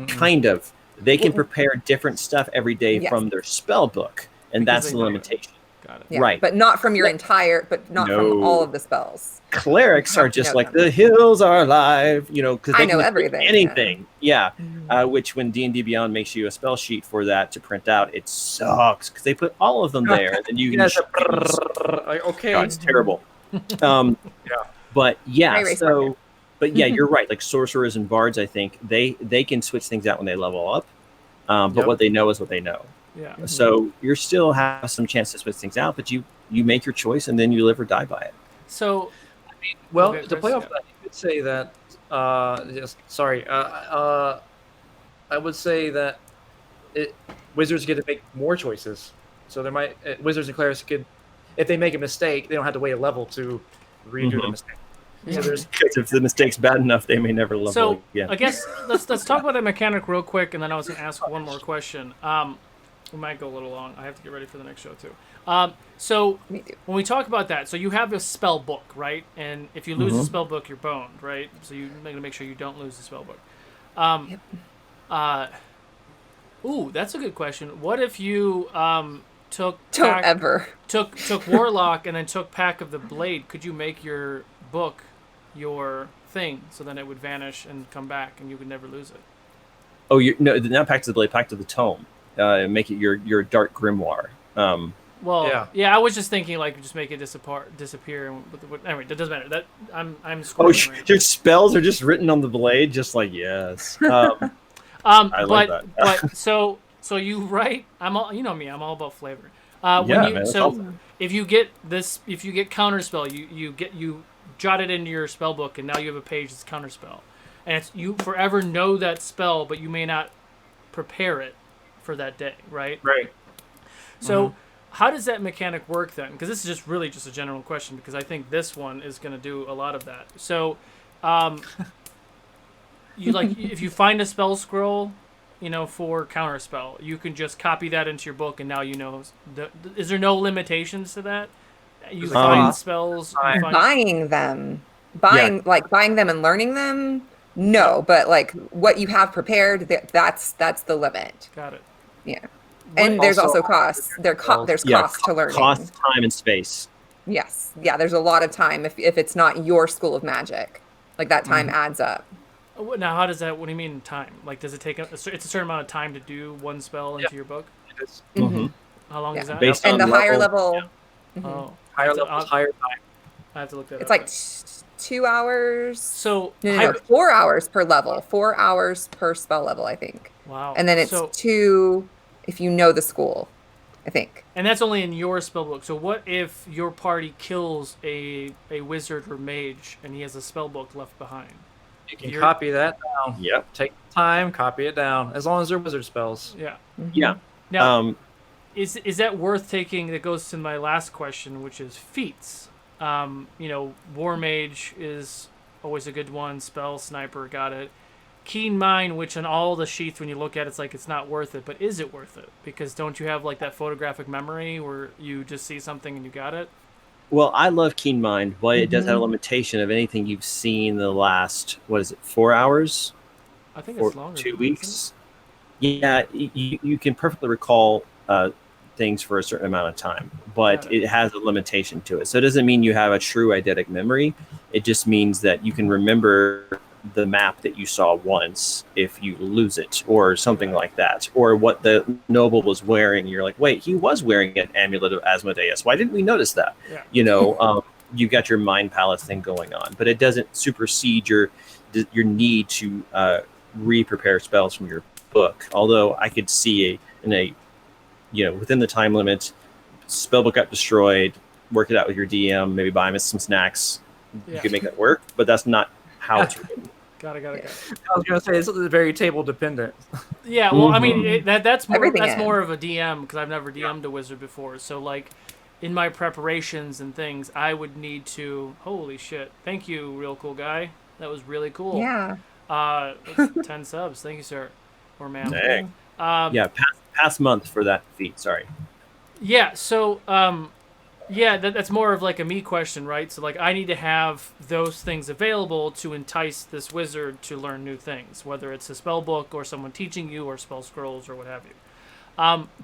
Kind of. They can prepare different stuff every day from their spell book. And that's the limitation. Got it. Yeah, right. But not from your from all of the spells. Clerics are just like the hills are alive, because they know can everything. Anything. Yeah. Which when D&D Beyond makes you a spell sheet for that to print out, it sucks because they put all of them there. And then you can okay. God, it's terrible. But you're right. Like sorcerers and bards, I think they can switch things out when they level up. But what they know is what they know. Yeah. So you still have some chance to switch things out, but you make your choice and then you live or die by it. So, to play off that, you could say that. I would say that wizards get to make more choices. So there might wizards and clerics could, if they make a mistake, they don't have to wait a level to redo the mistake. So because if the mistake's bad enough, they may never level again. I guess let's talk about that mechanic real quick, and then I was going to ask one more question. We might go a little long. I have to get ready for the next show too. So when we talk about that, so you have a spell book, right? And if you lose the spell book, you're boned, right? So you need to make sure you don't lose the spell book. That's a good question. What if you took Warlock and then took Pack of the Blade? Could you make your book your thing, so then it would vanish and come back, and you would never lose it? Oh, not Pack of the Blade, Pack of the Tome. Make it your dark grimoire. I was just thinking like just make it disappear. Anyway, that doesn't matter. That I'm scoring. Your spells are just written on the blade, just like yes. I like that. But so you write. I'm all me. I'm all about flavor. If you get counterspell, you jot it into your spell book, and now you have a page that's counterspell, and you forever know that spell, but you may not prepare it for that day, right? Right. So how does that mechanic work then? Because this is just really just a general question, because I think this one is going to do a lot of that. So you like if you find a spell scroll, for counterspell, you can just copy that into your book, and now is there no limitations to that? You find spells, buying them and learning them. No, but like what you have prepared, that's the limit. Got it. Yeah, and there's also costs. There's cost to learning. Cost, time, and space. Yes, yeah. There's a lot of time if it's not your school of magic, like that time adds up. Now, how does that? What do you mean time? Like, does it take it's a certain amount of time to do one spell into your book? It is. Mm-hmm. How long is that? Based on the higher level. Yeah. Oh, higher level, higher time. I have to look that up. It's like 2 hours. So no, 4 hours per level. 4 hours per spell level, I think. Wow. And then it's 2 if you know the school, I think. And that's only in your spellbook. So what if your party kills a wizard or mage and he has a spellbook left behind? You can copy that down. Yep. Take the time, copy it down, as long as they're wizard spells. Yeah. Mm-hmm. Yeah. Now, is that worth taking? That goes to my last question, which is feats. War Mage is always a good one. Spell Sniper, got it. Keen Mind, which on all the sheets, when you look at it, it's not worth it. But is it worth it? Because don't you have like that photographic memory where you just see something and you got it? Well, I love Keen Mind, but it does have a limitation of anything you've seen the last, 4 hours? I think it's longer. 2 weeks? Yeah, you can perfectly recall things for a certain amount of time, but it has a limitation to it. So it doesn't mean you have a true eidetic memory. It just means that you can remember the map that you saw once if you lose it or something like that, or what the noble was wearing. You're like, wait, he was wearing an amulet of Asmodeus. Why didn't we notice that? Yeah. You've got your mind palace thing going on, but it doesn't supersede your need to re-prepare spells from your book. Although I could see within the time limit, spellbook got destroyed, work it out with your DM, maybe buy him some snacks. You can make that work, but that's not how it's written. Got it. I was going to say, it's very table dependent. Yeah, well, I mean, that's more of a DM, because I've never DM'd a wizard before. So, like, in my preparations and things, I would need to... Holy shit. Thank you, real cool guy. That was really cool. Yeah. 10 subs. Thank you, sir. Or ma'am. Dang. Past month for that feat. Sorry. Yeah, so... that's more of like a me question, right? So like I need to have those things available to entice this wizard to learn new things, whether it's a spell book or someone teaching you or spell scrolls or what have you.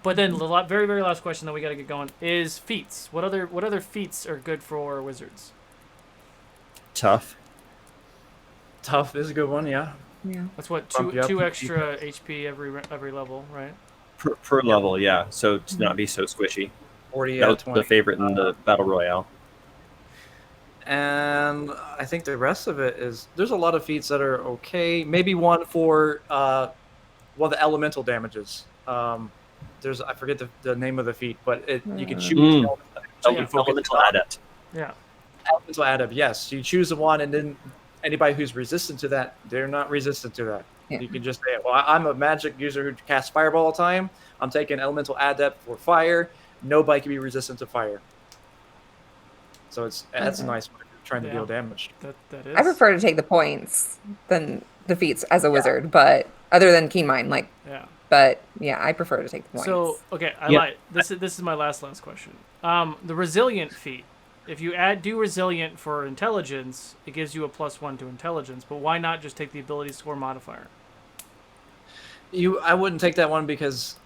But then the very, very last question that we got to get going is feats. What other feats are good for wizards? Tough is a good one, yeah. Yeah. That's what two extra HP every level, right? Per level, yeah. So to not be so squishy. 40 out of 20. The favorite in the Battle Royale. And I think the rest of it is... There's a lot of feats that are okay. Maybe one for one of the elemental damages. I forget the name of the feat, but you can choose... Elemental Adept. Yeah. Elemental Adept, yes. You choose the one, and then anybody who's resistant to that, they're not resistant to that. Yeah. You can just say, well, I'm a magic user who casts Fireball all the time. I'm taking Elemental Adept for fire. Nobody can be resistant to fire. So that's a nice one if you're trying to deal damage. That is. I prefer to take the points than the feats as a wizard, but other than Keen Mind, But yeah, I prefer to take the points. So I lied. This is my last question. The Resilient feat. If you do Resilient for intelligence, it gives you a +1 to intelligence. But why not just take the ability score modifier? I wouldn't take that one because.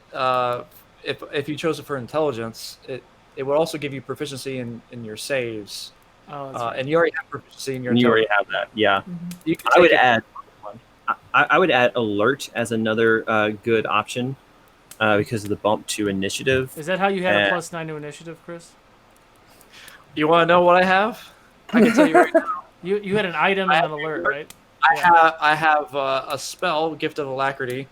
If you chose it for intelligence, it would also give you proficiency in your saves. Oh, that's right. And you already have proficiency in your. You already have that, yeah. Mm-hmm. I would add alert as another good option because of the bump to initiative. Is that how you had a +9 to initiative, Chris? You want to know what I have? I can tell you right now. You had an item and an alert, right? I have a spell, Gift of Alacrity.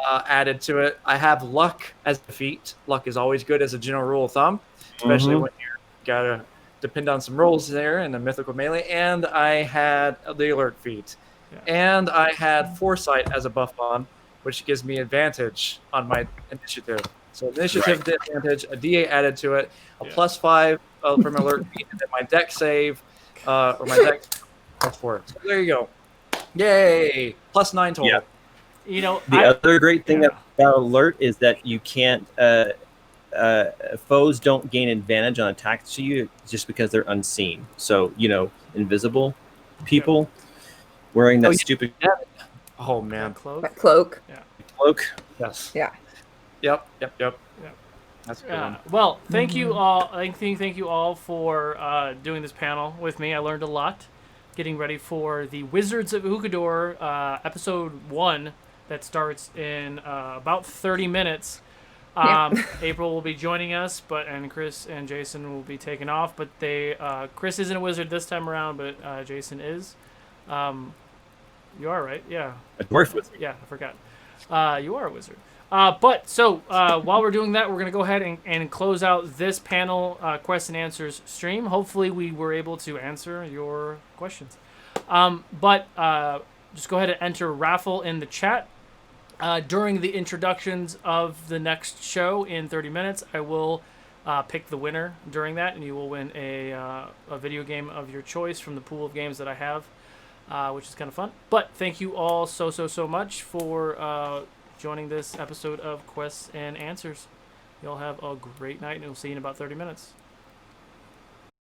Added to it. I have luck as a feat. Luck is always good as a general rule of thumb, especially when you gotta depend on some rolls there in the mythical melee. And I had the alert feat, and I had foresight as a buff on, which gives me advantage on my initiative. So initiative advantage, a D8 added to it, a +5 from alert feat, and then my deck save or my deck That's 4. So there you go. Yay! +9 total. Yeah. You know, the other great thing about alert is that you can't foes don't gain advantage on attacks to you just because they're unseen. So invisible people wearing that stupid oh man, cloak. That cloak. Yeah. Cloak. Yes. Yeah. Yep. That's a good one. Well, thank you all. Thank you all for doing this panel with me. I learned a lot. Getting ready for the Wizards of Ukodor episode 1 that starts in about 30 minutes. April will be joining us, and Chris and Jason will be taking off. But Chris isn't a wizard this time around, but Jason is. You are, right? Yeah. A dwarf wizard. Yeah, I forgot. You are a wizard. While we're doing that, we're going to go ahead and close out this panel question and answers stream. Hopefully we were able to answer your questions. Just go ahead and enter raffle in the chat. During the introductions of the next show in 30 minutes, I will pick the winner during that, and you will win a video game of your choice from the pool of games that I have, which is kind of fun. But thank you all so much for joining this episode of Quests and Answers. Y'all have a great night, and we'll see you in about 30 minutes.